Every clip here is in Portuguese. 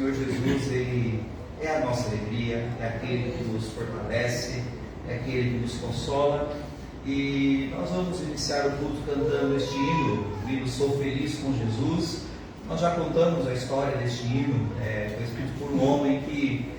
Senhor Jesus, Ele é a nossa alegria, é aquele que nos fortalece, é aquele que nos consola. E nós vamos iniciar o culto cantando este hino, o hino Sou Feliz com Jesus. Nós já contamos a história deste hino, foi escrito por um homem que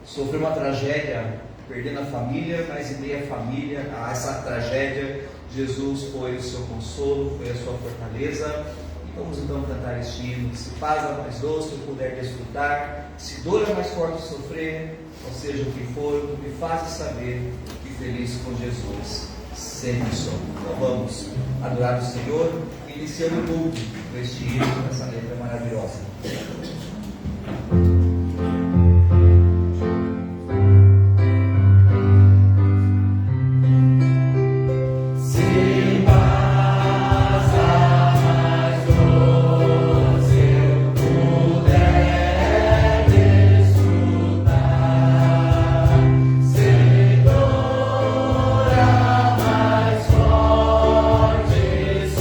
sofreu uma tragédia, perdendo a família, mas em meio à família, a essa tragédia, Jesus foi o seu consolo, foi a sua fortaleza. E vamos então cantar este hino. Se paz a mais doce eu puder desfrutar, se dor é mais forte sofrer, ou seja o que for, me faz saber que feliz com Jesus sempre sou. Então vamos adorar o Senhor, iniciando o culto com este hino, com essa letra maravilhosa.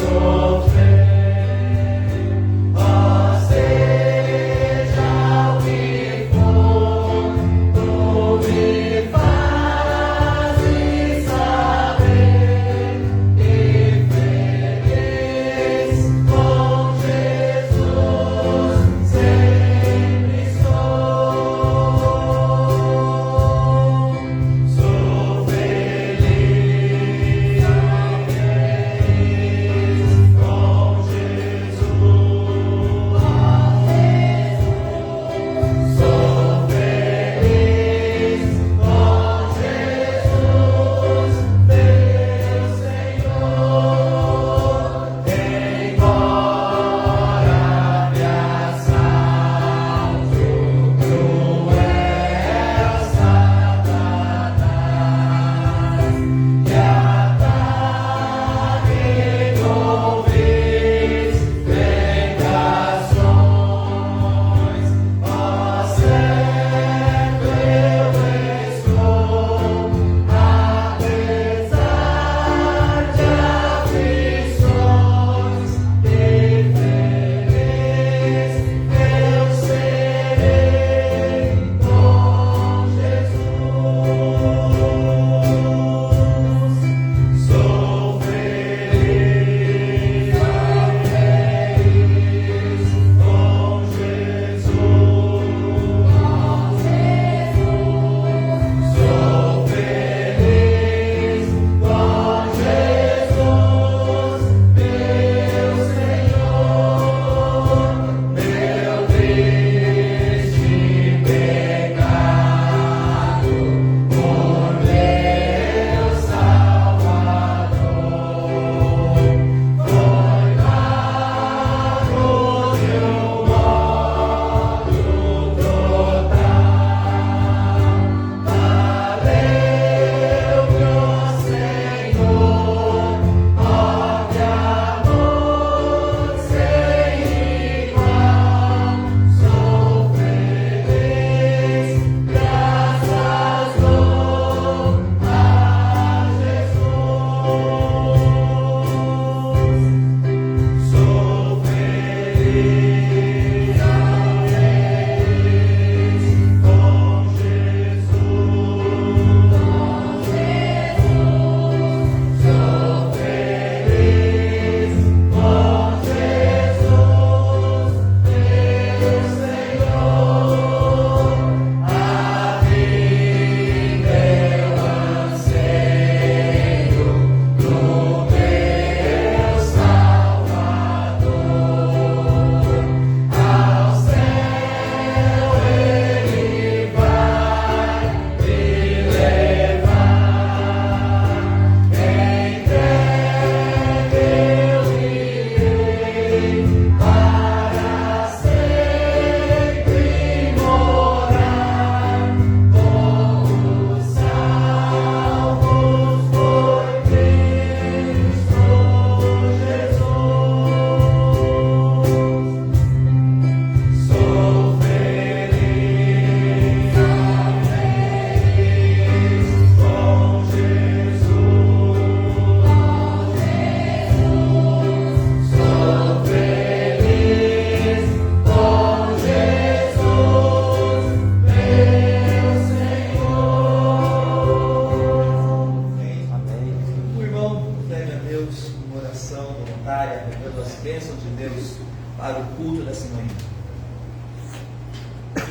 Sofrer, ó Senhor.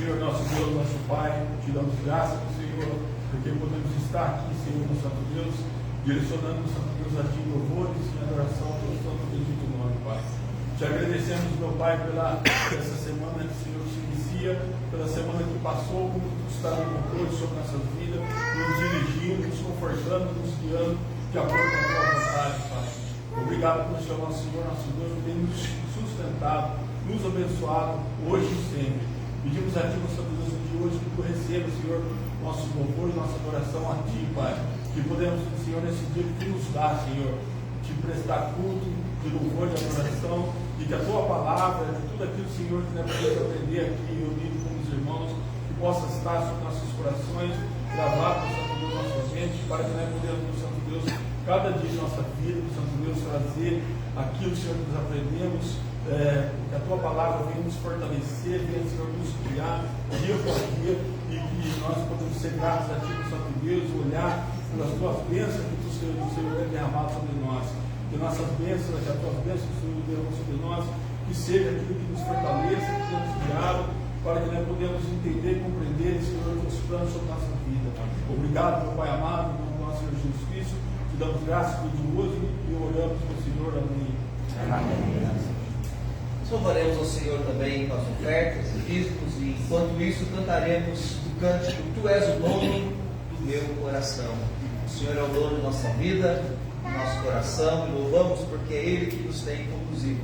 Senhor, nosso Deus, nosso Pai, te damos graças, Senhor, porque podemos estar aqui, Senhor, no Santo Deus, direcionando, Santo Deus, a Ti louvores e adoração pelo Santo bendito nome, Pai. Te agradecemos, meu Pai, pela essa semana que o Senhor se inicia, pela semana que passou, como Tu está no controle sobre nossas vidas, nos dirigindo, nos confortando, nos guiando, de acordo com a Tua vontade, Pai. Obrigado por chamar o Senhor, nosso Deus, que tem nos sustentado, nos abençoado, hoje e sempre. Pedimos a Ti, no Santo Deus, de hoje, que Tu receba, Senhor, nosso louvor e nossa adoração a Ti, Pai. Que podemos, Senhor, nesse dia que Tu nos dá, Senhor, Te prestar culto, de louvor e adoração, e que a Tua palavra, de tudo aquilo, Senhor, que nós podemos aprender aqui, reunido com os irmãos, que possa estar sobre nossos corações, gravado, Santo Deus, nossa mente, para que nós podemos, Santo Deus, cada dia de nossa vida, Santo Deus, trazer aquilo, Senhor, que nós aprendemos, que a Tua palavra venha nos fortalecer, venha, Senhor, nos criar dia por dia, e que nós podemos ser gratos a Ti, Santo Deus, olhar pelas Tuas bênçãos que Tu, Senhor, tem derramado sobre nós, que nossas bênçãos, que as Tuas bênçãos, Senhor, derramam sobre nós, que seja aquilo que nos fortaleça, que tenha nos guiado, para que nós podemos entender e compreender, Senhor, os planos sobre a nossa vida. Obrigado, meu Pai amado, no nosso Senhor Jesus Cristo, te damos graças por hoje e oramos para o Senhor. Amém. Amém. Louvaremos ao Senhor também com as ofertas e dízimos, e enquanto isso cantaremos o cântico Tu és o dono do meu coração. O Senhor é o dono da nossa vida, do nosso coração, e louvamos porque é Ele que nos tem conduzido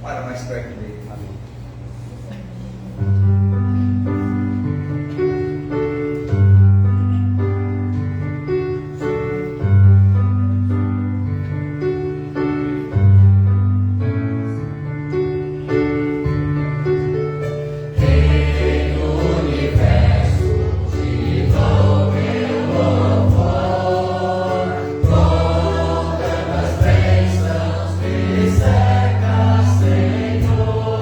para mais perto dele. Amém. Seca, Senhor.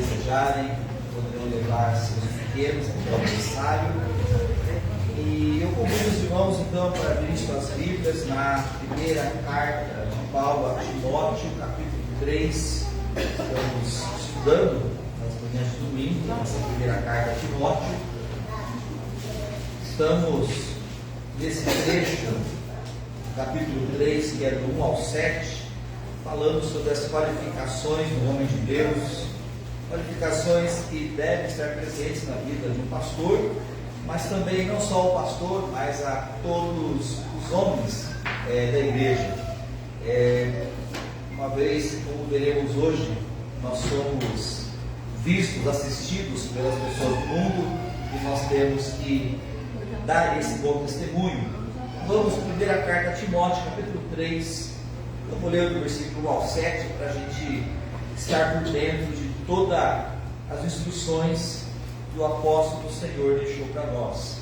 desejarem, poderão levar seus pequenos até o berçário. E eu convido os irmãos então para abrir suas Bíblias na primeira carta de Paulo a Timóteo, capítulo 3. Estamos estudando nas manhãs de domingo, nessa primeira carta a Timóteo. Estamos nesse trecho, capítulo 3, que é do 1 ao 7, falando sobre as qualificações do homem de Deus, qualificações que devem estar presentes na vida de um pastor, mas também não só o pastor, mas a todos os homens da igreja. Uma vez, como veremos hoje, nós somos vistos, assistidos pelas pessoas do mundo e nós temos que dar esse bom testemunho. Vamos para a primeira carta a Timóteo, capítulo 3. Eu vou ler do versículo 1 ao 7 para a gente estar por dentro de todas as instruções que o apóstolo do Senhor deixou para nós.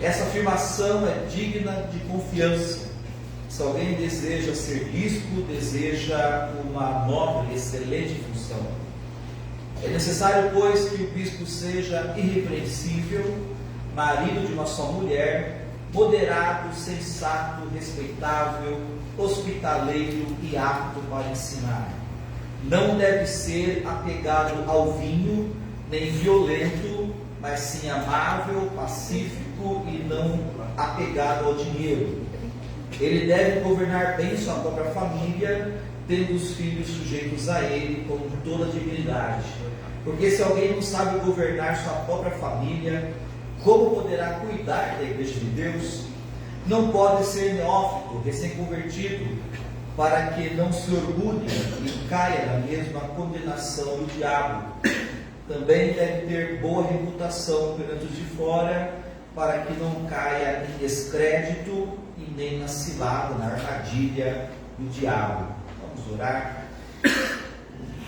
Essa afirmação é digna de confiança. Se alguém deseja ser bispo, deseja uma nobre, excelente função. É necessário, pois, que o bispo seja irrepreensível, marido de uma só mulher, moderado, sensato, respeitável, hospitaleiro e apto para ensinar. Não deve ser apegado ao vinho, nem violento, mas sim amável, pacífico e não apegado ao dinheiro. Ele deve governar bem sua própria família, tendo os filhos sujeitos a ele com toda a dignidade. Porque se alguém não sabe governar sua própria família, como poderá cuidar da igreja de Deus? Não pode ser neófito, recém-convertido, para que não se orgulhe e caia na mesma condenação do diabo. Também deve ter boa reputação perante os de fora, para que não caia em descrédito e nem na cilada, na armadilha do diabo. Vamos orar.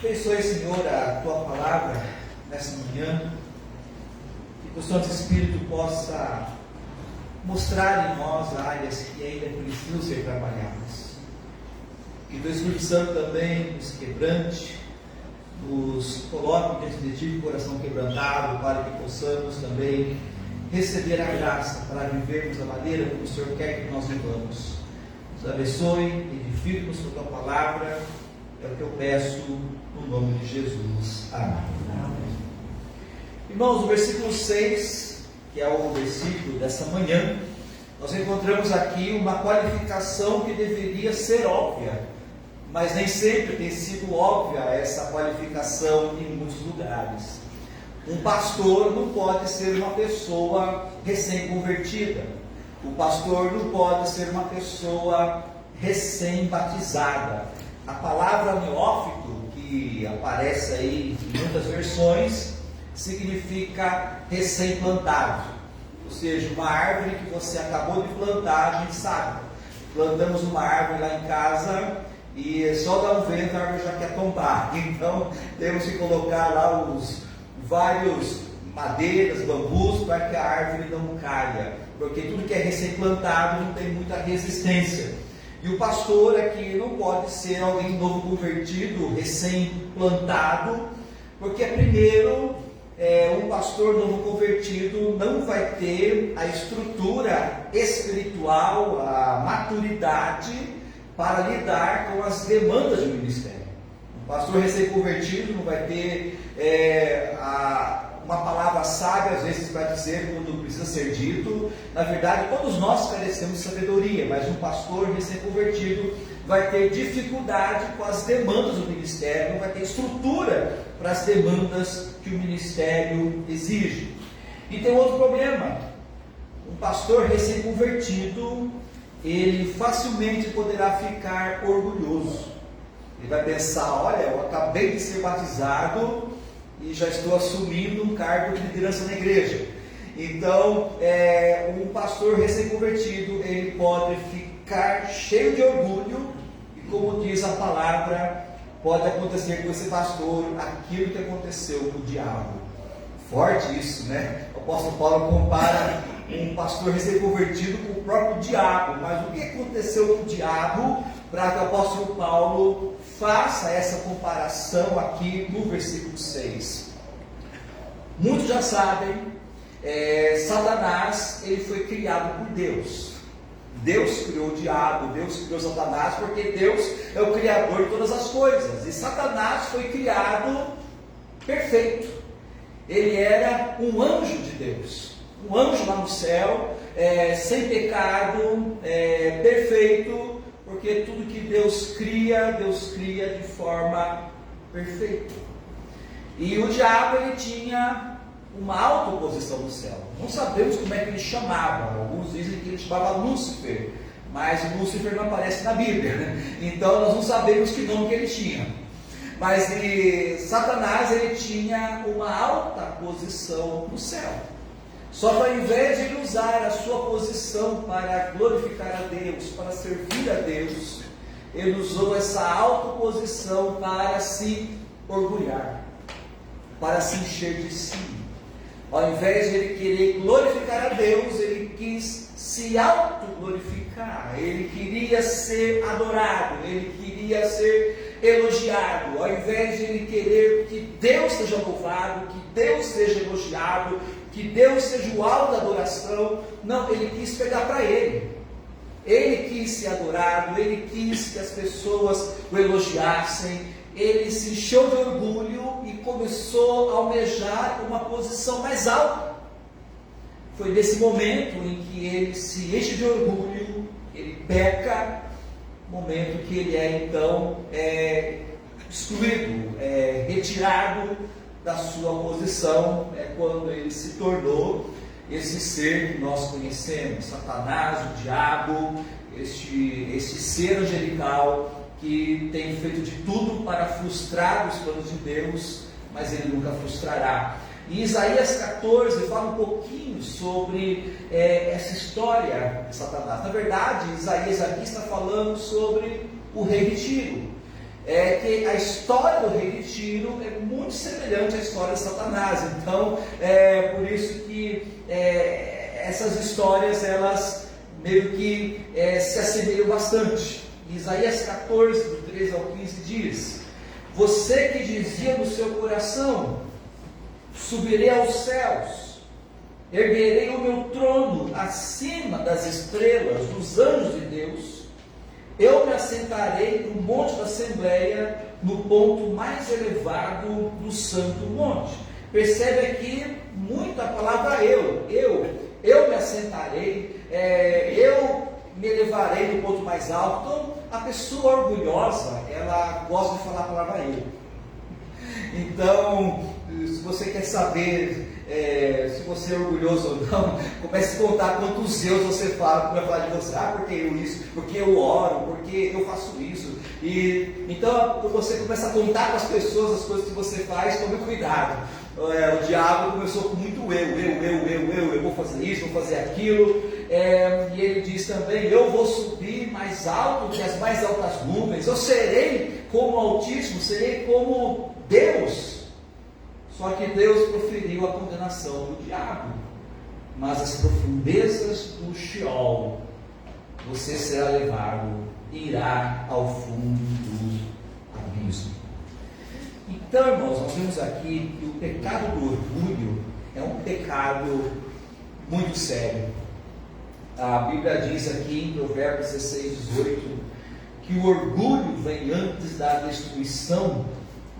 Abençoe, Senhor, a Tua palavra nessa manhã, que o Santo Espírito possa mostrar em nós áreas que ainda precisam ser trabalhadas. Que o Espírito Santo também nos quebrante, nos coloque diante de Ti com o coração quebrantado, para que possamos também receber a graça para vivermos da maneira como o Senhor quer que nós vivamos. Nos abençoe, edifique-nos com a Tua palavra, é o que eu peço no nome de Jesus. Amém. Irmãos, no versículo 6, que é o versículo dessa manhã, nós encontramos aqui uma qualificação que deveria ser óbvia, mas nem sempre tem sido óbvia essa qualificação em muitos lugares. Um pastor não pode ser uma pessoa recém-convertida. O pastor não pode ser uma pessoa recém-batizada. A palavra neófito, que aparece aí em muitas versões, significa recém-plantado. Ou seja, uma árvore que você acabou de plantar, a gente sabe. Plantamos uma árvore lá em casa e só dá um vento, a árvore já quer tombar. Então, temos que colocar lá os vários madeiras, bambus, para que a árvore não caia. Porque tudo que é recém-plantado não tem muita resistência. E o pastor aqui não pode ser alguém novo convertido, recém-plantado, porque primeiro, um pastor novo convertido não vai ter a estrutura espiritual, a maturidade para lidar com as demandas do ministério. Um pastor recém-convertido não vai ter uma palavra sábia, às vezes, para dizer quando precisa ser dito. Na verdade, todos nós carecemos de sabedoria, mas um pastor recém-convertido vai ter dificuldade com as demandas do ministério, não vai ter estrutura para as demandas que o ministério exige. E tem outro problema: um pastor recém-convertido, ele facilmente poderá ficar orgulhoso. Ele vai pensar: olha, eu acabei de ser batizado e já estou assumindo um cargo de liderança na igreja. Então, um pastor recém-convertido, ele pode ficar cheio de orgulho, e como diz a palavra, pode acontecer com esse pastor aquilo que aconteceu com o diabo. Forte isso, né? O apóstolo Paulo compara um pastor recém-convertido com o próprio diabo. Mas o que aconteceu com o diabo para que o apóstolo Paulo faça essa comparação aqui no versículo 6. Muitos já sabem, Satanás, ele foi criado por Deus. Deus criou o diabo, Deus criou Satanás, porque Deus é o criador de todas as coisas. E Satanás foi criado perfeito. Ele era um anjo de Deus, um anjo lá no céu, sem pecado, perfeito, porque tudo que Deus cria de forma perfeita. E o diabo, ele tinha uma alta posição no céu. Não sabemos como é que ele chamava. Alguns dizem que ele chamava Lúcifer, mas Lúcifer não aparece na Bíblia. Então nós não sabemos que nome que ele tinha. Mas Satanás, ele tinha uma alta posição no céu. Só que ao invés de ele usar a sua posição para glorificar a Deus, para servir a Deus, ele usou essa alta posição para se orgulhar, para se encher de si. Ao invés de ele querer glorificar a Deus, ele quis se auto-glorificar. Ele queria ser adorado, ele queria ser elogiado. Ao invés de ele querer que Deus seja louvado, que Deus seja elogiado, que Deus seja o alvo da adoração, não, ele quis pegar para ele. Ele quis ser adorado, ele quis que as pessoas o elogiassem. Ele se encheu de orgulho e começou a almejar uma posição mais alta. Foi nesse momento em que ele se enche de orgulho, ele peca, momento que ele é então excluído, retirado da sua posição, quando ele se tornou esse ser que nós conhecemos, Satanás, o diabo, este ser angelical, que tem feito de tudo para frustrar os planos de Deus, mas ele nunca frustrará. E Isaías 14 fala um pouquinho sobre essa história de Satanás. Na verdade, Isaías aqui está falando sobre o rei de Tiro. Que a história do rei de Tiro é muito semelhante à história de Satanás. Então, por isso que essas histórias, elas meio que se assemelham bastante. Isaías 14, do 13 ao 15 diz: você que dizia no seu coração, subirei aos céus, erguerei o meu trono acima das estrelas, dos anjos de Deus, eu me assentarei no monte da Assembleia, no ponto mais elevado do santo monte. Percebe aqui muito a palavra eu me assentarei, eu me elevarei no ponto mais alto. Então, a pessoa orgulhosa, ela gosta de falar a palavra eu. Então, se você quer saber se você é orgulhoso ou não, comece a contar quantos eus você fala para falar de você. Porque eu isso, porque eu oro, porque eu faço isso. E então, quando você começa a contar com as pessoas as coisas que você faz, tome cuidado. O diabo começou com muito eu vou fazer isso, vou fazer aquilo. E ele diz também: eu vou subir mais alto que as mais altas nuvens, eu serei como o Altíssimo, serei como Deus. Só que Deus proferiu a condenação do diabo. Mas as profundezas do Sheol, você será levado e irá ao fundo do abismo. Então, irmãos, nós vemos aqui que o pecado do orgulho é um pecado muito sério. A Bíblia diz aqui em Provérbios 16, 18, que o orgulho vem antes da destruição,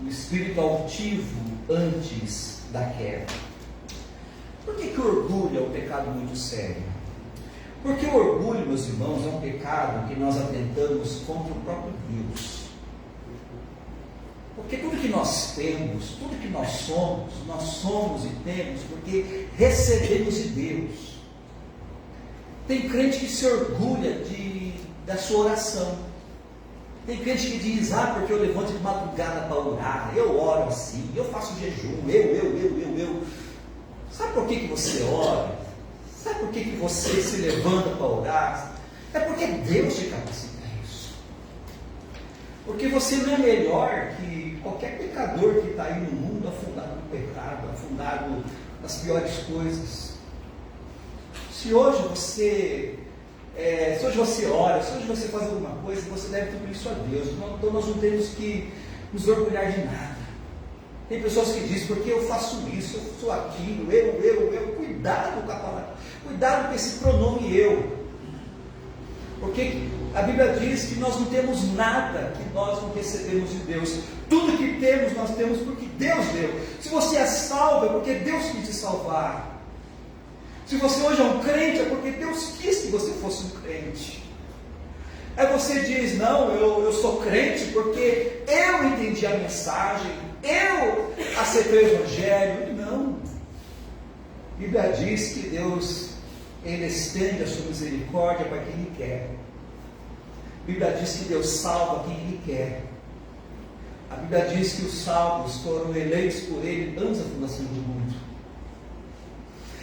o espírito altivo antes da queda. Por que o orgulho é um pecado muito sério? Porque o orgulho, meus irmãos, é um pecado que nós atentamos contra o próprio Deus. Porque tudo que nós temos, tudo que nós somos e temos porque recebemos de Deus. Tem crente que se orgulha da sua oração. Tem crente que diz: porque eu levanto de madrugada para orar, eu oro assim, eu faço jejum, eu. Sabe por que você ora? Sabe por que você se levanta para orar? É porque Deus te capacita a isso. Porque você não é melhor que qualquer pecador que está aí no mundo afundado no pecado, afundado nas piores coisas. Se hoje você se hoje você ora, se hoje você faz alguma coisa, você deve tudo isso a Deus. Então nós não temos que nos orgulhar de nada. Tem pessoas que dizem, porque eu faço isso, eu sou aquilo, eu. Cuidado com a palavra, cuidado com esse pronome eu. Porque a Bíblia diz que nós não temos nada que nós não recebemos de Deus. Tudo que temos, nós temos porque Deus deu. Se você é salvo, é porque Deus quis te salvar. Se você hoje é um crente, é porque Deus quis que você fosse um crente. Aí você diz, não, eu sou crente porque eu entendi a mensagem, eu aceitei o Evangelho. Não. A Bíblia diz que Deus, Ele estende a sua misericórdia para quem Ele quer. A Bíblia diz que Deus salva quem Ele quer. A Bíblia diz que os salvos foram eleitos por Ele antes da fundação do mundo.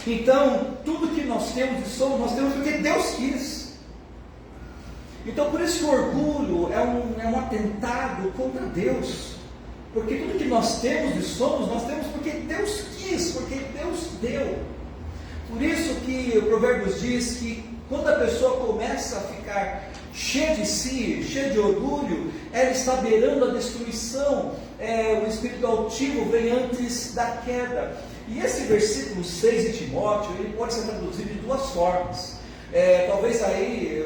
Então, tudo que nós temos e somos, nós temos porque Deus quis. Então, por isso que o orgulho é um atentado contra Deus. Porque tudo que nós temos e somos, nós temos porque Deus quis, porque Deus deu. Por isso que o Provérbios diz que quando a pessoa começa a ficar cheia de si, cheia de orgulho, ela está beirando a destruição. O espírito altivo vem antes da queda. E esse versículo 6 de Timóteo, ele pode ser traduzido de duas formas. Talvez aí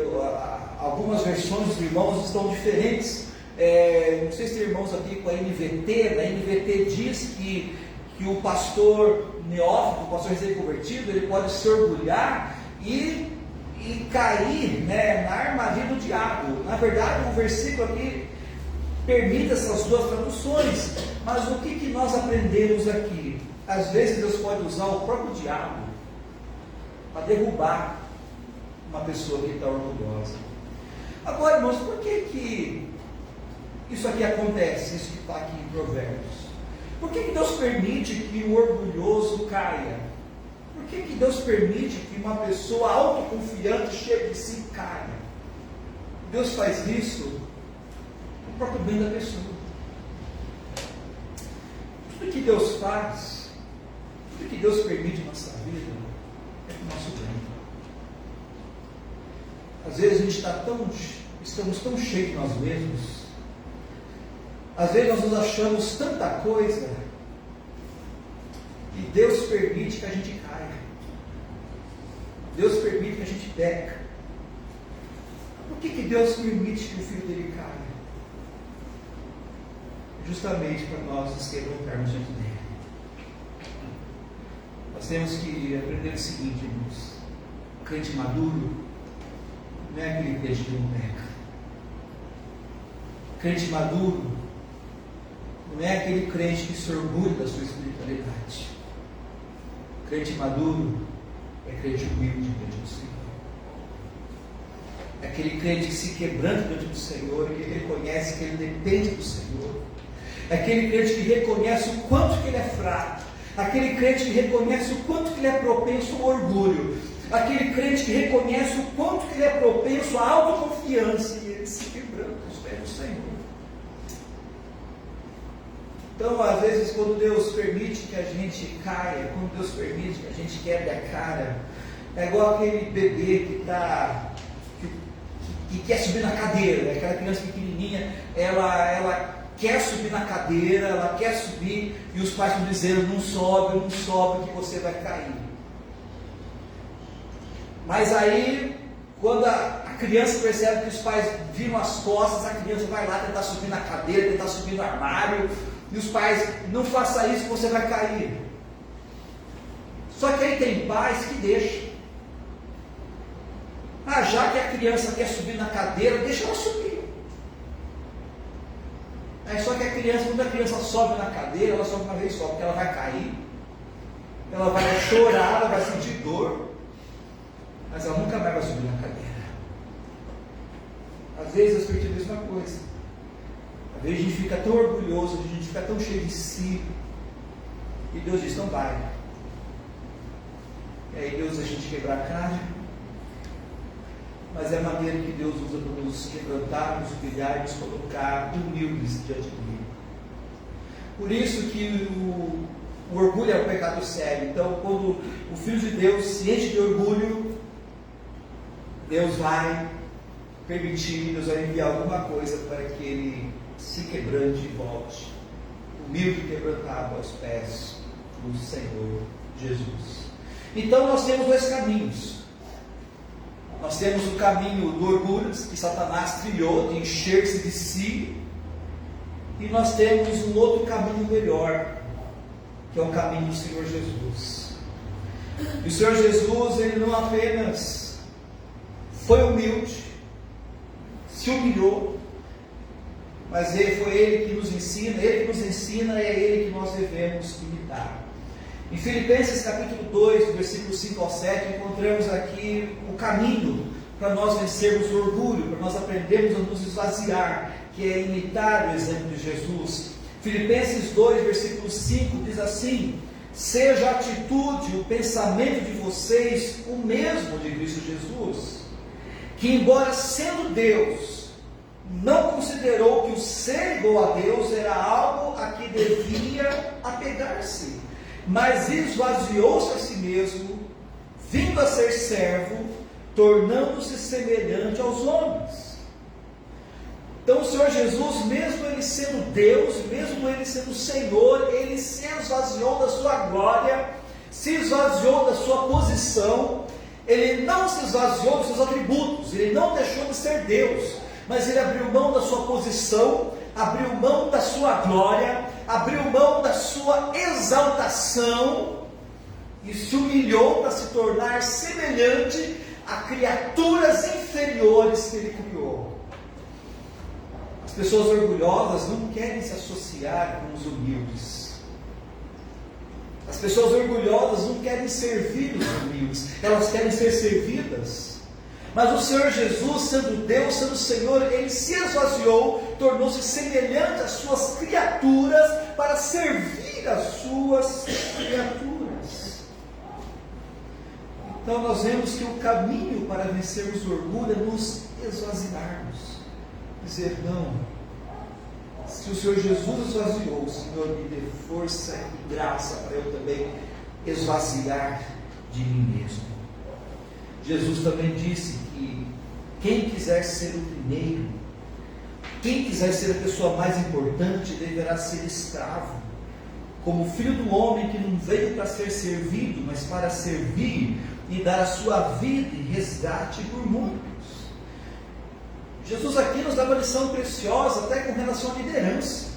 algumas versões dos irmãos estão diferentes. Não sei se tem irmãos aqui com a NVT. Na NVT diz que o pastor neófito, o pastor recém-convertido, ele pode se orgulhar e cair, na armadilha do diabo. Na verdade, o versículo aqui permite essas duas traduções. Mas o que nós aprendemos aqui? Às vezes Deus pode usar o próprio diabo para derrubar uma pessoa que está orgulhosa. Agora, irmãos, por que isso aqui acontece, isso que está aqui em Provérbios? Por que Deus permite que o orgulhoso caia? Por que Deus permite que uma pessoa autoconfiante, cheia de si, caia? Deus faz isso para o próprio bem da pessoa. Tudo que Deus faz, tudo que Deus permite na nossa vida, é para o nosso bem. Às vezes a gente estamos tão cheios de nós mesmos. Às vezes nós nos achamos tanta coisa, e Deus permite que a gente caia. Deus permite que a gente peque. Por que Deus permite que o filho dele caia? Justamente para nós nos quebrantarmos diante dele. Nós temos que aprender o seguinte, irmãos: o crente maduro não é aquele crente que não peca. O crente maduro não é aquele crente que se orgulha da sua espiritualidade. O crente maduro é crente humilde diante do Senhor. É aquele crente que se quebranta diante do Senhor, que reconhece que ele depende do Senhor. É aquele crente que reconhece o quanto que ele é fraco. Aquele crente que reconhece o quanto que ele é propenso ao orgulho. Aquele crente que reconhece o quanto que ele é propenso à autoconfiança. E ele se quebranta aos pés do Senhor. Então, às vezes, quando Deus permite que a gente caia, quando Deus permite que a gente quebre a cara, é igual aquele bebê que quer subir na cadeira, aquela criança pequenininha, ela quer subir na cadeira, ela quer subir, e os pais estão dizendo, não sobe, que você vai cair. Mas aí, quando a criança percebe que os pais viram as costas, a criança vai lá tentar subir na cadeira, tentar subir no armário, e os pais, não faça isso que você vai cair. Só que aí tem pais que deixam. Já que a criança quer subir na cadeira, deixa ela subir. Só que quando a criança sobe na cadeira, ela sobe uma vez só, porque ela vai cair, ela vai chorar, ela vai sentir dor, mas ela nunca mais vai subir na cadeira. Às vezes a Espírito diz uma coisa. Às vezes a gente fica tão orgulhoso, a gente fica tão cheio de si, e Deus diz, não vai. E aí Deus deixa a gente quebrar a cara, mas é a maneira que Deus usa para nos quebrantar, nos humilhar e nos colocar humildes diante dele. Por isso que o orgulho é um pecado sério. Então, quando o Filho de Deus se enche de orgulho, Deus vai permitir, Deus vai enviar alguma coisa para que ele se quebrante e volte, humilde e quebrantado aos pés do Senhor Jesus. Então nós temos dois caminhos. Nós temos o caminho do orgulho, que Satanás trilhou, de encher-se de si, e nós temos um outro caminho melhor, que é o caminho do Senhor Jesus. E o Senhor Jesus, ele não apenas foi humilde, se humilhou, mas foi Ele que nos ensina, Ele que nos ensina, é Ele que nós devemos imitar. Em Filipenses capítulo 2, versículos 5 ao 7, encontramos aqui o caminho para nós vencermos o orgulho, para nós aprendermos a nos esvaziar, que é imitar o exemplo de Jesus. Filipenses 2, versículo 5 diz assim: seja a atitude, o pensamento de vocês o mesmo de Cristo Jesus, que embora sendo Deus, não considerou que o ser igual a Deus era algo a que devia apegar-se, mas esvaziou-se a si mesmo, vindo a ser servo, tornando-se semelhante aos homens. Então o Senhor Jesus, mesmo Ele sendo Deus, mesmo Ele sendo Senhor, Ele se esvaziou da sua glória, se esvaziou da sua posição. Ele não se esvaziou dos seus atributos, Ele não deixou de ser Deus, mas Ele abriu mão da sua posição, abriu mão da sua glória, abriu mão da sua exaltação e se humilhou para se tornar semelhante a criaturas inferiores que Ele criou. As pessoas orgulhosas não querem se associar com os humildes. As pessoas orgulhosas não querem servir os humildes, elas querem ser servidas. Mas o Senhor Jesus, sendo Deus, sendo Senhor, Ele se esvaziou, tornou-se semelhante às suas criaturas para servir as suas criaturas. Então nós vemos que o caminho para vencermos o orgulho é nos esvaziarmos. Dizer, não, se o Senhor Jesus esvaziou, o Senhor me dê força e graça para eu também esvaziar de mim mesmo. Jesus também disse que quem quiser ser o primeiro, quem quiser ser a pessoa mais importante, deverá ser escravo, como filho do homem que não veio para ser servido, mas para servir e dar a sua vida em resgate por muitos. Jesus aqui nos dá uma lição preciosa até com relação à liderança.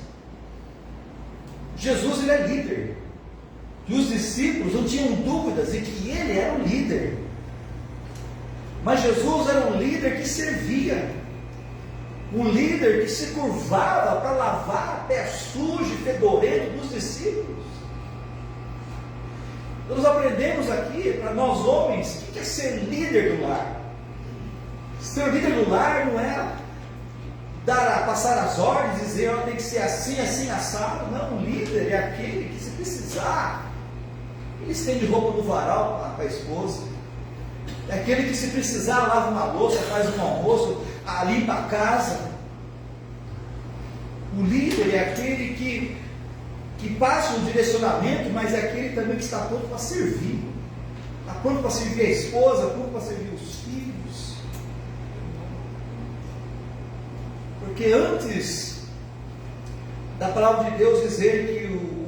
Jesus, ele é líder, e os discípulos não tinham dúvidas de que ele era o líder. Mas Jesus era um líder que servia, um líder que se curvava para lavar pé sujo e fedorento dos discípulos. Então nós aprendemos aqui, para nós homens, o que é ser líder do lar. Ser líder do lar não é passar as ordens, dizer, tem que ser assim, assim, assado. Não, um líder é aquele que, se precisar, ele estende roupa no varal para a esposa. É aquele que, se precisar, lava uma louça, faz um almoço, limpa a casa. O líder é aquele que passa um direcionamento, mas é aquele também que está pronto para servir. Está pronto para servir a esposa, pronto para servir os filhos. Porque antes da palavra de Deus dizer que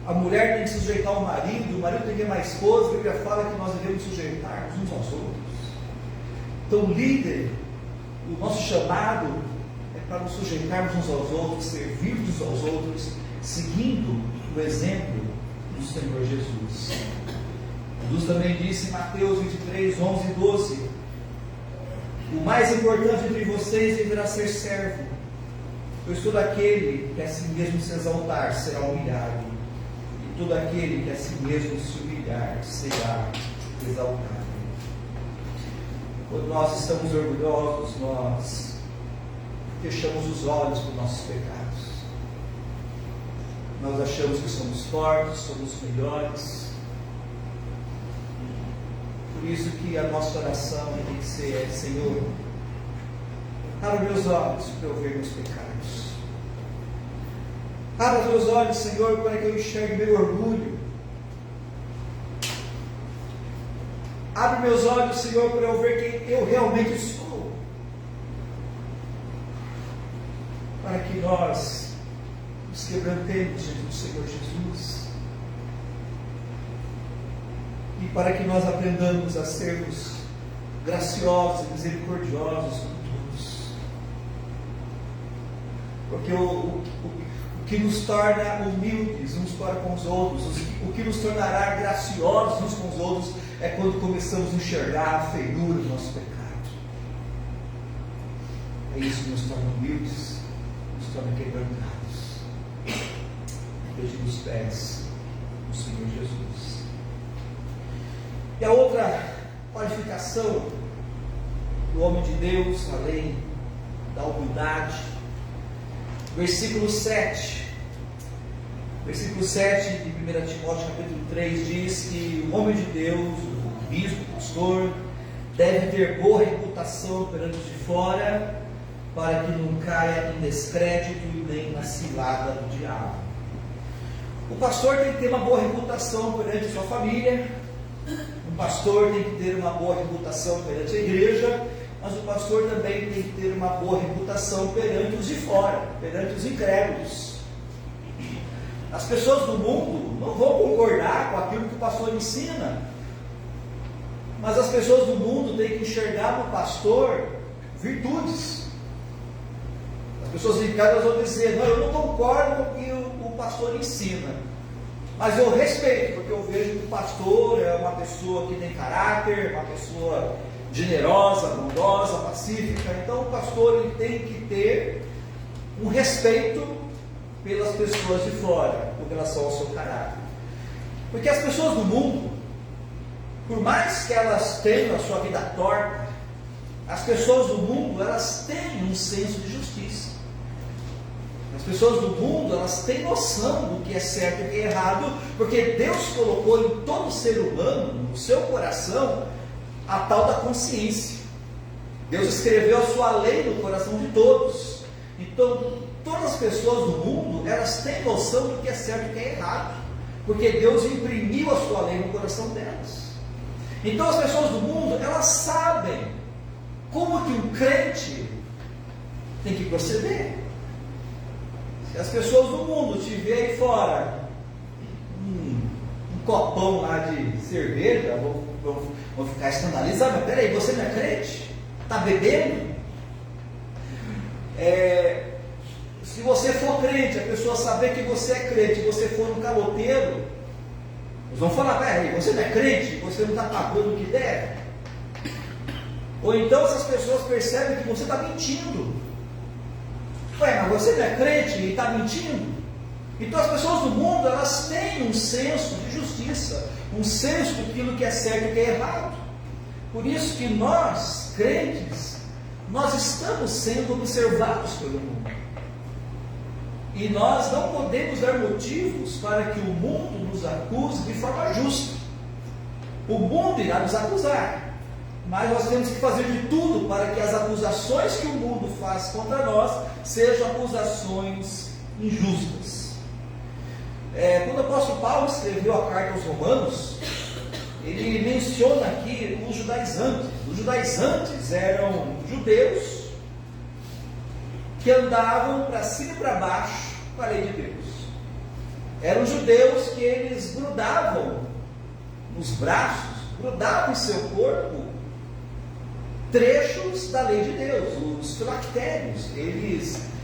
a mulher tem que sujeitar o marido tem que amar a esposa, a Bíblia fala que nós devemos sujeitar uns aos outros. Então o líder, o nosso chamado é para nos sujeitarmos uns aos outros, servir uns aos outros, seguindo o exemplo do Senhor Jesus. Jesus também disse em Mateus 23, 11 e 12: o mais importante entre vocês deverá ser servo, pois todo aquele que a si mesmo se exaltar será humilhado, e todo aquele que a si mesmo se humilhar será exaltado. Quando nós estamos orgulhosos, nós fechamos os olhos para os nossos pecados. Nós achamos que somos fortes, somos melhores. Por isso que a nossa oração tem que ser: Senhor, abra meus olhos para eu ver meus pecados. Abra meus olhos, Senhor, para que eu enxergue meu orgulho. Abre meus olhos, Senhor, para eu ver quem eu realmente sou. Para que nós nos quebrantemos diante do Senhor Jesus. E para que nós aprendamos a sermos graciosos e misericordiosos com todos. Porque o que nos torna humildes uns para com os outros, o que nos tornará graciosos uns com os outros, é quando começamos a enxergar a feiura do nosso pecado. É isso que nos torna humildes, nos torna quebrantados. Beijo nos pés do Senhor Jesus. E a outra qualificação do homem de Deus, além da humildade, versículo 7. Versículo 7 de 1 Timóteo capítulo 3 diz que o homem de Deus, o bispo, o pastor, deve ter boa reputação perante os de fora, para que não caia em descrédito e nem na cilada do diabo. O pastor tem que ter uma boa reputação perante a sua família, o pastor tem que ter uma boa reputação perante a igreja, mas o pastor também tem que ter uma boa reputação perante os de fora, perante os incrédulos. As pessoas do mundo não vão concordar com aquilo que o pastor ensina, mas as pessoas do mundo têm que enxergar no pastor virtudes. As pessoas ligadas vão dizer: não, eu não concordo com o que o pastor ensina, mas eu respeito, porque eu vejo que o pastor é uma pessoa que tem caráter, uma pessoa generosa, bondosa, pacífica. Então o pastor ele tem que ter um respeito pelas pessoas de fora, com relação ao seu caráter. Porque as pessoas do mundo, por mais que elas tenham a sua vida torta, as pessoas do mundo, elas têm um senso de justiça. As pessoas do mundo, elas têm noção do que é certo e o que é errado, porque Deus colocou em todo ser humano, no seu coração, a tal da consciência. Deus escreveu a sua lei no coração de todos. Então, todas as pessoas do mundo, elas têm noção do que é certo e o que é errado, porque Deus imprimiu a sua lei no coração delas. Então, as pessoas do mundo, elas sabem como que um crente tem que proceder. Se as pessoas do mundo te verem fora um copão lá de cerveja, vão ficar escandalizados. Mas peraí, você não é crente? Está bebendo? Se você for crente, a pessoa saber que você é crente, e você for um caloteiro, eles vão falar: peraí, você não é crente? Você não está pagando o que deve? Ou então essas pessoas percebem que você está mentindo. Ué, mas você não é crente e está mentindo? Então as pessoas do mundo, elas têm um senso de justiça, um senso daquilo que é certo e que é errado. Por isso que nós, crentes, nós estamos sendo observados pelo mundo. E nós não podemos dar motivos para que o mundo nos acuse de forma justa. O mundo irá nos acusar, mas nós temos que fazer de tudo para que as acusações que o mundo faz contra nós sejam acusações injustas. Quando o apóstolo Paulo escreveu a carta aos Romanos, ele menciona aqui os judaizantes. Os judaizantes eram judeus que andavam para cima e para baixo com a lei de Deus. Eram judeus que eles grudavam nos braços, grudavam em seu corpo trechos da lei de Deus, os filactérios.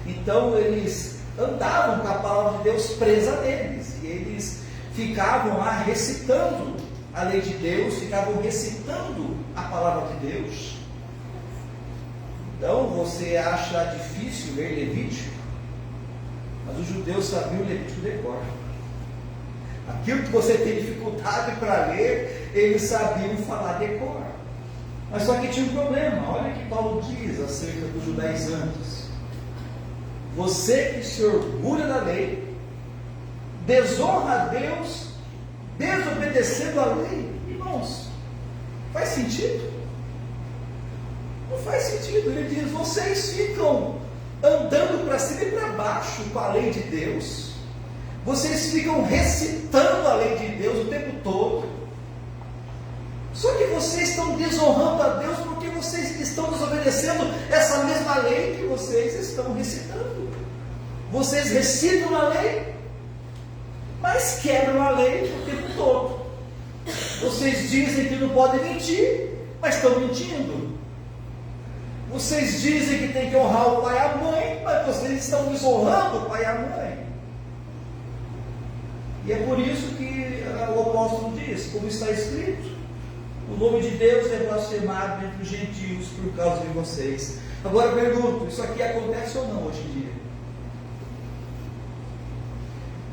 Então eles andavam com a palavra de Deus presa neles, e eles ficavam lá recitando a lei de Deus, ficavam recitando a palavra de Deus. Então você acha difícil ler Levítico, mas os judeus sabiam Levítico de cor. Aquilo que você tem dificuldade para ler, eles sabiam falar de cor. Mas só que tinha um problema. Olha o que Paulo diz acerca dos judaizantes: você que se orgulha da lei, desonra a Deus, desobedecendo a lei. Irmãos, faz sentido? Não faz sentido. Ele diz: vocês ficam andando para cima e para baixo com a lei de Deus, vocês ficam recitando a lei de Deus o tempo todo, Só que vocês estão desonrando a Deus porque vocês estão desobedecendo essa mesma lei que vocês estão recitando. Vocês recitam a lei, mas quebram a lei o tempo todo. Vocês dizem que não podem mentir, mas estão mentindo. Vocês dizem que tem que honrar o pai e a mãe, mas vocês estão desonrando o pai e a mãe. E é por isso que o apóstolo diz, como está escrito, o nome de Deus é blasfemado entre os gentios por causa de vocês. Agora eu pergunto, isso aqui acontece ou não hoje em dia?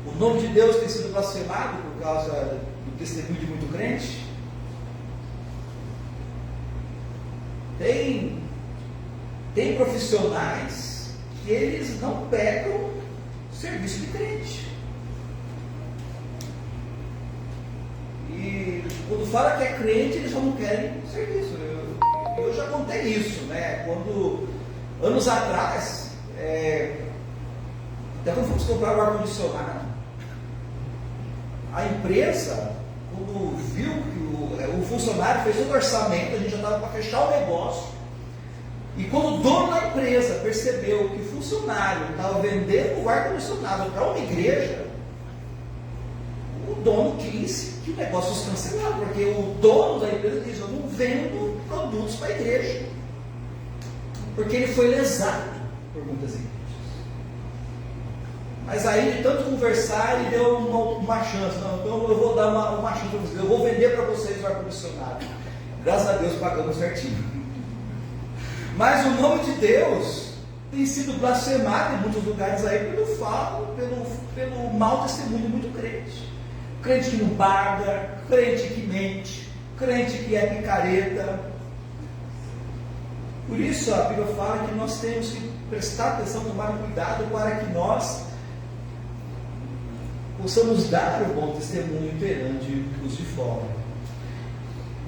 O nome de Deus tem sido blasfemado por causa do testemunho de muito crente? Tem profissionais que eles não pegam serviço de crente. E quando fala que é crente, eles já não querem serviço. Eu já contei isso, né? Quando, anos atrás, até quando fomos comprar o ar-condicionado, a empresa, quando viu que o funcionário fez todo o orçamento, a gente já estava para fechar o negócio, e quando o dono da empresa percebeu que o funcionário estava vendendo o ar-condicionado para uma igreja, o dono quis que o negócio fosse cancelado, porque o dono da empresa diz: eu não vendo produtos para a igreja, porque ele foi lesado por muitas igrejas. Mas aí, de tanto conversar, ele deu uma chance. Não, então eu vou dar uma chance para vocês, eu vou vender para vocês o ar-condicionado. Graças a Deus pagamos certinho. Mas o nome de Deus tem sido blasfemado em muitos lugares aí pelo mau testemunho de muito crente. Crente que não paga, crente que mente, crente que é picareta. Por isso a Bíblia fala que nós temos que prestar atenção, tomar cuidado para que nós possamos dar o bom testemunho perante os de fora.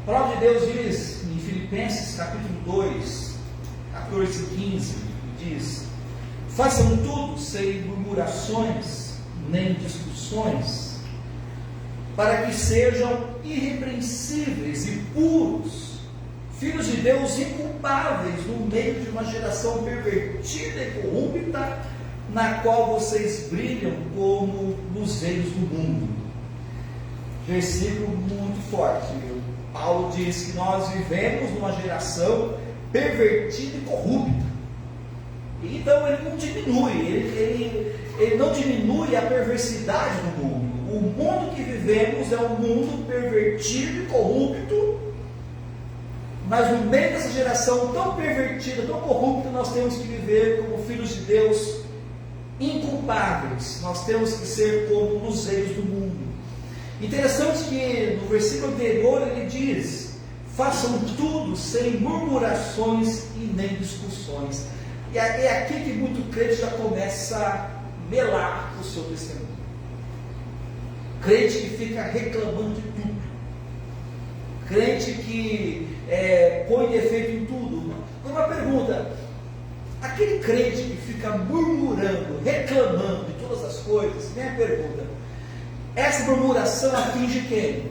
A palavra de Deus diz em Filipenses capítulo 2, 14 e 15, diz: façam tudo sem murmurações nem discussões, para que sejam irrepreensíveis e puros, filhos de Deus inculpáveis no meio de uma geração pervertida e corrupta, na qual vocês brilham como luzeiros do mundo. Versículo muito forte. Paulo diz que nós vivemos numa geração pervertida e corrupta. Então ele não diminui, ele não diminui a perversidade do mundo. O mundo que vivemos é um mundo pervertido e corrupto, mas no meio dessa geração tão pervertida, tão corrupta, nós temos que viver como filhos de Deus inculpáveis. Nós temos que ser como luzeiros do mundo. Interessante que no versículo anterior ele diz: façam tudo sem murmurações e nem discussões. E é aqui que muito crente já começa a melar o seu testemunho. Crente que fica reclamando de tudo. Crente que põe defeito em tudo. Uma pergunta: aquele crente que fica murmurando, reclamando de todas as coisas, vem a pergunta: essa murmuração atinge quem?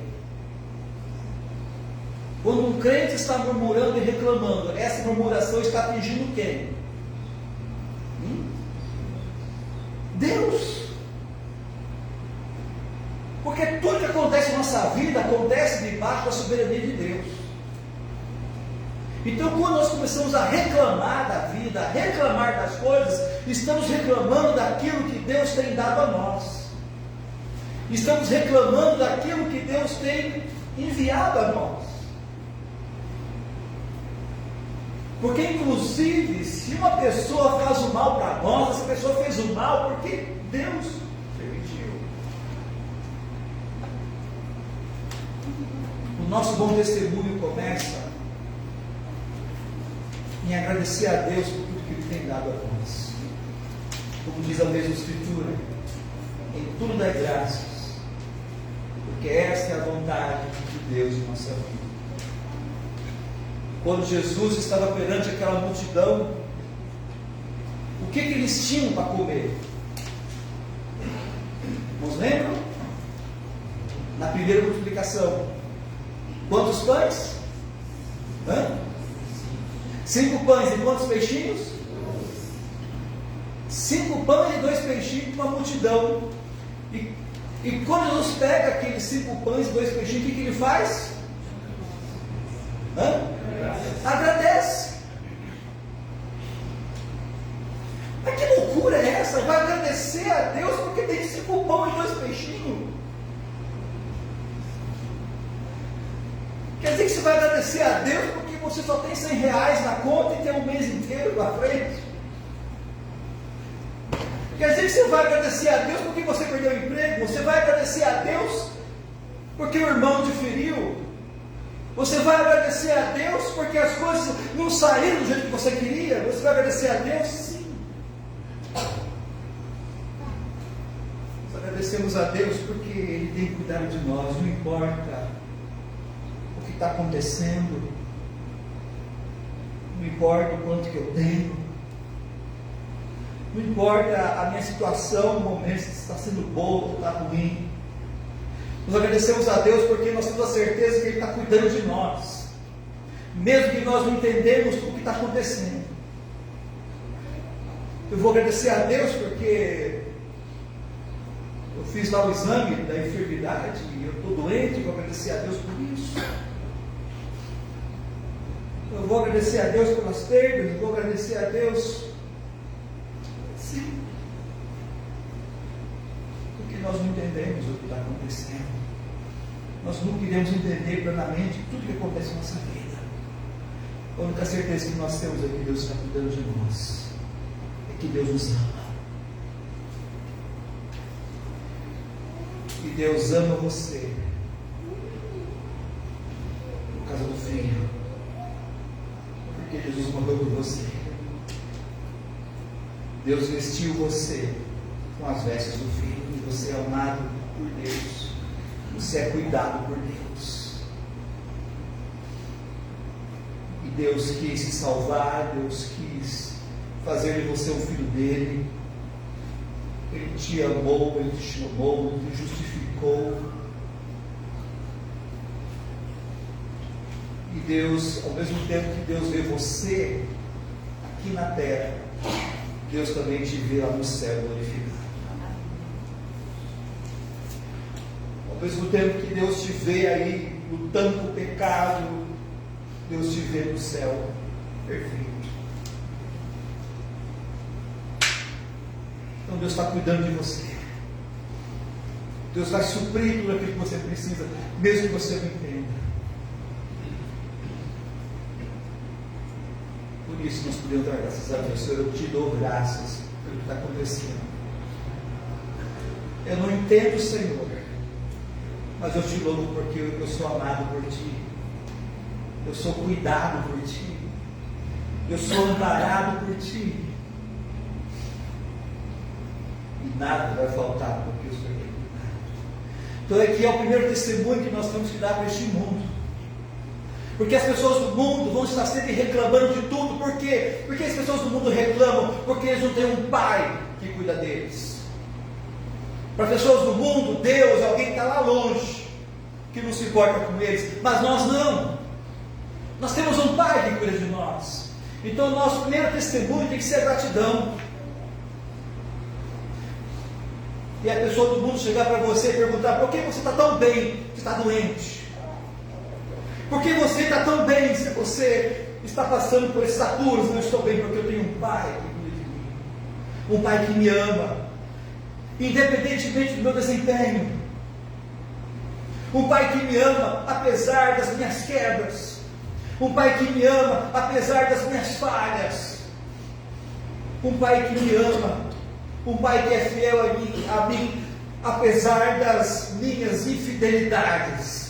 Quando um crente está murmurando e reclamando, essa murmuração está atingindo quem? Deus. Porque tudo que acontece na nossa vida acontece debaixo da soberania de Deus. Então, quando nós começamos a reclamar da vida, a reclamar das coisas, estamos reclamando daquilo que Deus tem dado a nós. Estamos reclamando daquilo que Deus tem enviado a nós. Porque, inclusive, se uma pessoa faz o mal para nós, essa pessoa fez o mal porque Deus permitiu. O nosso bom testemunho começa em agradecer a Deus por tudo que Ele tem dado a nós. Como diz a mesma Escritura: em tudo dai graças, porque esta é a vontade de Deus em nossa vida. Quando Jesus estava perante aquela multidão, o que eles tinham para comer? Nos lembram? Na primeira multiplicação, Quantos pães? 5 pães e quantos peixinhos? 5 pães e 2 peixinhos para uma multidão. E quando Jesus pega aqueles 5 pães e 2 peixinhos, o que ele faz? Agradece. Mas que loucura é essa? Vai agradecer a Deus porque tem 5 pães e 2 peixinhos. Quer dizer que você vai agradecer a Deus porque você só tem 100 reais na conta e tem um mês inteiro para frente? Quer dizer que você vai agradecer a Deus porque você perdeu o emprego? Você vai agradecer a Deus porque o irmão te feriu? Você vai agradecer a Deus porque as coisas não saíram do jeito que você queria? Você vai agradecer a Deus? Sim. Nós agradecemos a Deus porque Ele tem cuidado de nós, não importa o que está acontecendo, não importa o quanto que eu tenho, não importa a minha situação no momento, se está sendo boa ou está ruim. Nós agradecemos a Deus porque nós temos a certeza que Ele está cuidando de nós, mesmo que nós não entendemos o que está acontecendo. Eu vou agradecer a Deus porque eu fiz lá o exame da enfermidade e eu estou doente, vou agradecer a Deus por isso. Eu vou agradecer a Deus pelas perdas, eu vou agradecer a Deus, sim, porque nós não entendemos o que está acontecendo. Nós não queremos entender plenamente tudo que acontece na nossa vida. A única certeza que nós temos é que Deus está cuidando de nós, é que Deus nos ama. E Deus ama você por causa do Filho, porque Jesus morreu por você. Deus vestiu você com as vestes do Filho, e você é amado por Deus, você é cuidado por Deus. E Deus quis te salvar, Deus quis fazer de você um filho dele. Ele te amou, Ele te chamou, Ele te justificou. E Deus, ao mesmo tempo que Deus vê você aqui na terra, Deus também te vê lá no céu glorificado. Ao mesmo tempo que Deus te vê aí lutando com o pecado, Deus te vê no céu perfeito. Então Deus está cuidando de você. Deus vai suprir tudo aquilo que você precisa, mesmo que você não entenda. Por isso nós podemos dar graças a Deus. Senhor, eu te dou graças pelo que está acontecendo. Eu não entendo, Senhor, mas eu te louvo porque eu sou amado por Ti. Eu sou cuidado por Ti. Eu sou amparado por Ti. E nada vai faltar porque eu sou cuidado. Então aqui é o primeiro testemunho que nós temos que dar para este mundo. Porque as pessoas do mundo vão estar sempre reclamando de tudo. Por quê? Porque as pessoas do mundo reclamam porque eles não têm um pai que cuida deles. Para as pessoas do mundo, Deus é alguém que está lá longe, que não se importa com eles. Mas nós não. Nós temos um pai que cuida de nós. Então o nosso primeiro testemunho tem que ser gratidão. E a pessoa do mundo chegar para você e perguntar: por que você está tão bem se está doente? Por que você está tão bem se você está passando por esses apuros? Não estou bem porque eu tenho um pai que cuida de mim, um pai que me ama, independentemente do meu desempenho, um pai que me ama apesar das minhas quedas, um pai que me ama apesar das minhas falhas, um pai que me ama, um pai que é fiel a mim apesar das minhas infidelidades.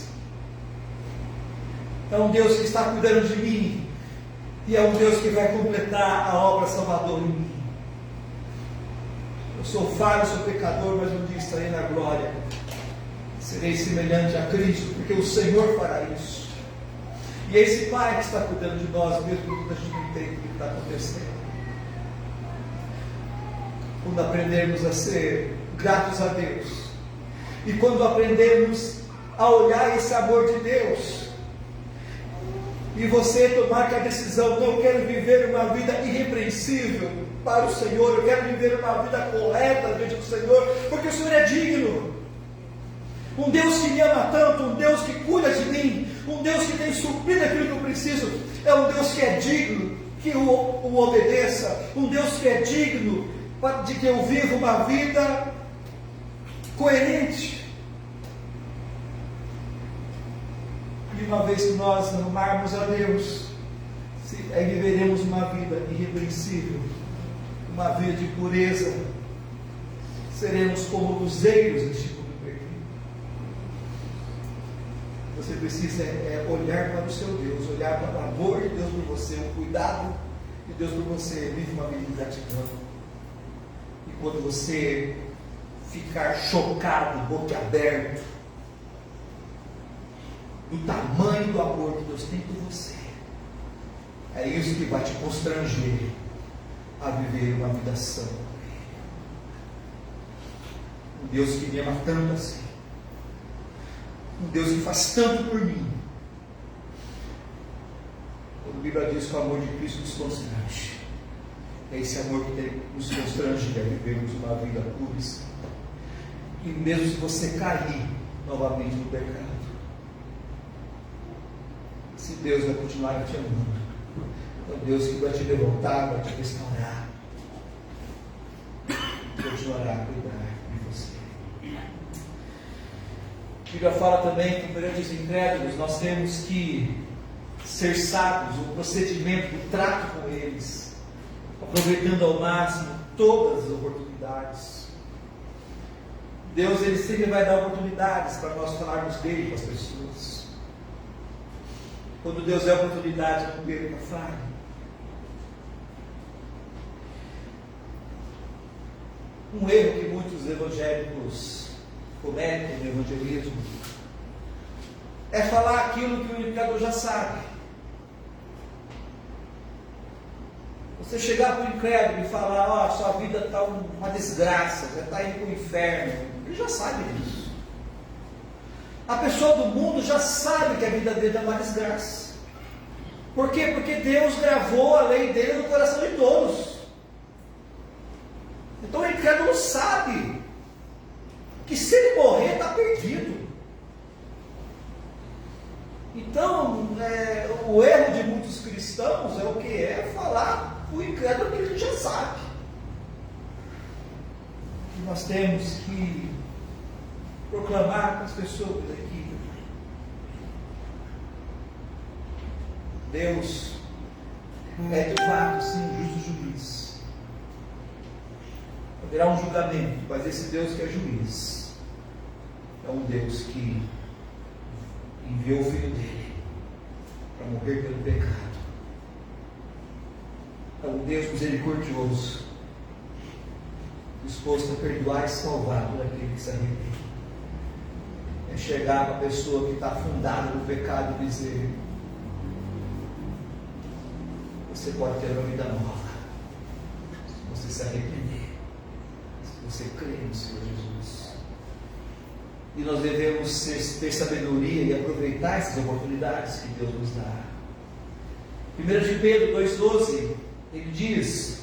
É um Deus que está cuidando de mim, e é um Deus que vai completar a obra salvadora em mim. Eu sou falho, sou pecador, mas um dia estarei na glória, serei semelhante a Cristo, porque o Senhor fará isso. E é esse Pai que está cuidando de nós, mesmo quando a gente não entende o que está acontecendo. Quando aprendermos a ser gratos a Deus, e quando aprendermos a olhar esse amor de Deus, e você tomar a decisão: eu quero viver uma vida irrepreensível para o Senhor, eu quero viver uma vida correta diante do Senhor, porque o Senhor é digno. Um Deus que me ama tanto, um Deus que cuida de mim, um Deus que tem suprido aquilo que eu preciso, é um Deus que é digno que eu o obedeça, um Deus que é digno de que eu viva uma vida coerente. E uma vez que nós amarmos a Deus, aí viveremos uma vida irrepreensível, uma vida de pureza, seremos como luzeiros neste mundo perdido. Você precisa olhar para o seu Deus, olhar para o amor de Deus por você, o cuidado de Deus por você, vive uma vida de gratidão. E quando você ficar chocado, boquiaberto, do tamanho do amor que Deus tem por você, é isso que vai te constranger a viver uma vida sã. Um Deus que me ama tanto assim, um Deus que faz tanto por mim. Quando a Bíblia diz que o amor de Cristo nos constrange, é esse amor que nos constrange a vivermos uma vida pura e santa. E mesmo se você cair novamente no pecado, se Deus vai continuar te amando, é o Deus que vai te levantar, vai te restaurar, continuará a cuidar de você. A Bíblia fala também que perante os incrédulos nós temos que ser sábios, o procedimento, o trato com eles, aproveitando ao máximo todas as oportunidades. Deus, Ele sempre vai dar oportunidades para nós falarmos dele com as pessoas. Quando Deus dá oportunidade, não perca, fale. Um erro que muitos evangélicos cometem no evangelismo é falar aquilo que o indicador já sabe. Você chegar para o incrédulo e falar: sua vida está uma desgraça, já está indo para o inferno, ele já sabe disso. A pessoa do mundo já sabe que a vida dele é uma desgraça. Por quê? Porque Deus gravou a lei dele no coração de todos. Então o incrédulo sabe que se ele morrer, está perdido. Então, o erro de muitos cristãos é o que? É falar o incrédulo que ele já sabe. E nós temos que proclamar para as pessoas aqui: Deus é de fato, sim, justo juiz. Haverá um julgamento, mas esse Deus que é juiz é um Deus que enviou o Filho dele para morrer pelo pecado. É um Deus misericordioso, disposto a perdoar e salvar todo aquele que se arrepende. É chegar para a pessoa que está afundada no pecado e dizer: você pode ter uma vida nova se você se arrepender, se você crer no Senhor Jesus. E nós devemos ter sabedoria e aproveitar essas oportunidades que Deus nos dá. 1 de Pedro 2,12, ele diz: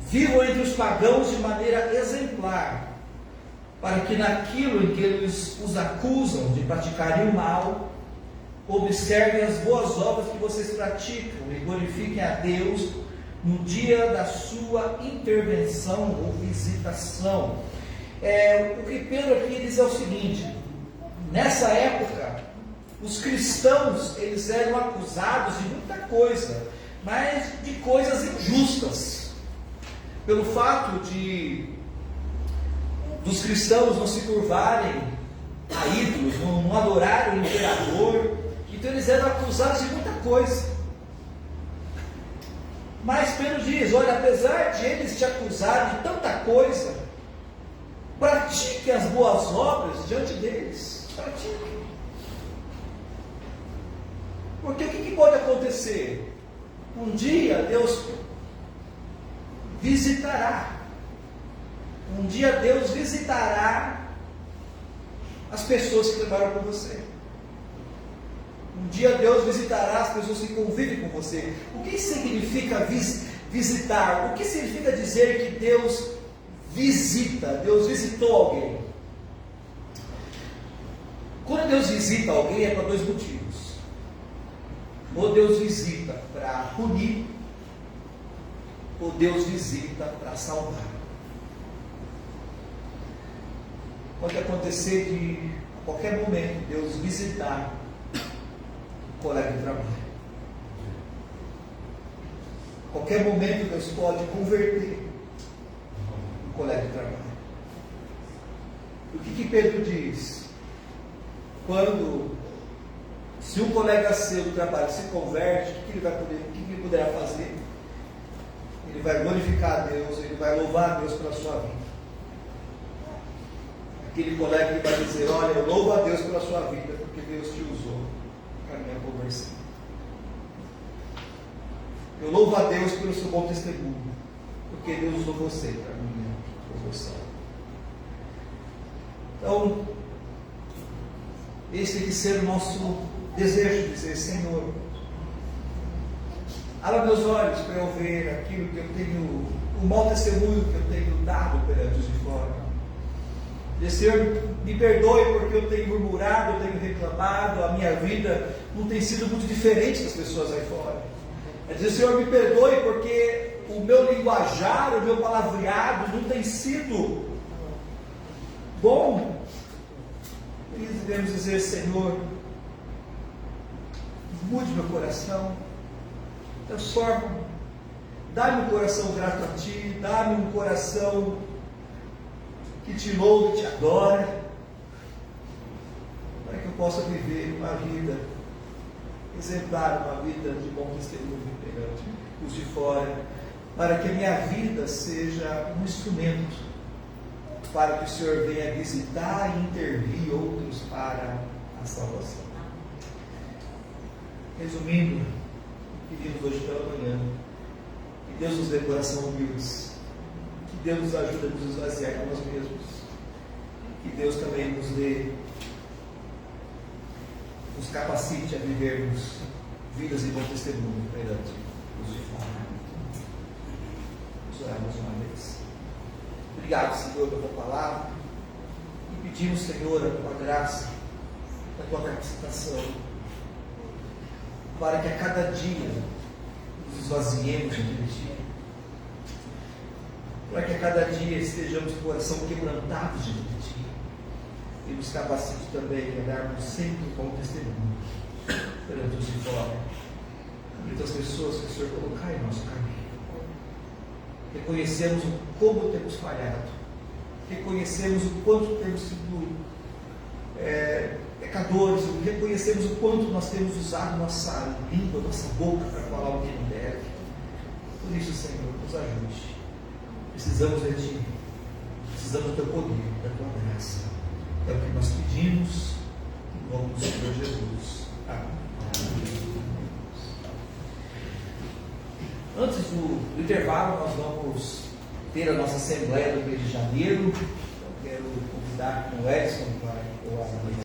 vivam entre os pagãos de maneira exemplar, para que naquilo em que eles os acusam de praticarem o mal, observem as boas obras que vocês praticam e glorifiquem a Deus no dia da sua intervenção ou visitação. O que Pedro aqui diz é o seguinte: nessa época, os cristãos, eles eram acusados de muita coisa, mas de coisas injustas, pelo fato dos cristãos não se curvarem a ídolos, não adorarem o imperador. Então eles eram acusados de muita coisa. Mas Pedro diz: olha, apesar de eles te acusarem de tanta coisa, pratiquem as boas obras diante deles. Pratiquem. Porque o que pode acontecer? Um dia Deus visitará. Um dia Deus visitará as pessoas que clamaram por você. Um dia Deus visitará as pessoas que convivem com você. O que significa visitar? O que significa dizer que Deus visita? Deus visitou alguém. Quando Deus visita alguém é para dois motivos. Ou Deus visita para punir, ou Deus visita para salvar. Pode acontecer de, a qualquer momento, Deus visitar um colega de trabalho. A qualquer momento, Deus pode converter um colega de trabalho. O que Pedro diz? Se um colega seu do trabalho se converte, o que ele poderá fazer? Ele vai glorificar a Deus, ele vai louvar a Deus pela sua vida. Aquele colega que vai dizer: olha, eu louvo a Deus pela sua vida, porque Deus te usou para minha conversão. Eu louvo a Deus pelo seu bom testemunho, porque Deus usou você para minha conversão. Então, esse tem que ser o nosso desejo, dizer: Senhor, abra meus olhos para eu ver aquilo que eu tenho, o mau testemunho que eu tenho dado perante os de fora. Senhor, me perdoe porque eu tenho murmurado, eu tenho reclamado, a minha vida não tem sido muito diferente das pessoas aí fora. É dizer: Senhor, me perdoe porque o meu linguajar, o meu palavreado não tem sido bom. E devemos dizer: Senhor, mude meu coração, transforma, dá-me um coração grato a Ti, dá-me um coração que Te louve e Te adora, para que eu possa viver uma vida exemplar, uma vida de bom testemunho perante os de fora, para que a minha vida seja um instrumento para que o Senhor venha visitar e intervir outros para a salvação. Resumindo, pedimos hoje pela manhã que Deus nos dê coração humildes, que Deus nos ajude a nos esvaziar de nós mesmos, que Deus também nos capacite a vivermos vidas de bom testemunho perante os de fora. Vamos orar mais uma vez. Obrigado, Senhor, pela tua palavra, e pedimos, Senhor, a tua graça, a tua capacitação, para que a cada dia nos esvaziemos de Ti, para que a cada dia estejamos com o coração quebrantado diante de Ti, e nos capacite também a darmos sempre um bom testemunho perante os de fora, muitas pessoas que o Senhor colocar em nosso caminho. Reconhecemos o como temos falhado, reconhecemos o quanto temos sido pecadores, reconhecemos o quanto nós temos usado nossa língua, nossa boca para falar o que não deve. Por isso, Senhor, nos ajude. Precisamos de Ti, precisamos do Teu poder, da Tua graça. É o que nós pedimos, em nome do Senhor Jesus. Amém. Antes do intervalo, nós vamos ter a nossa Assembleia do mês de janeiro. Eu quero convidar o Edson para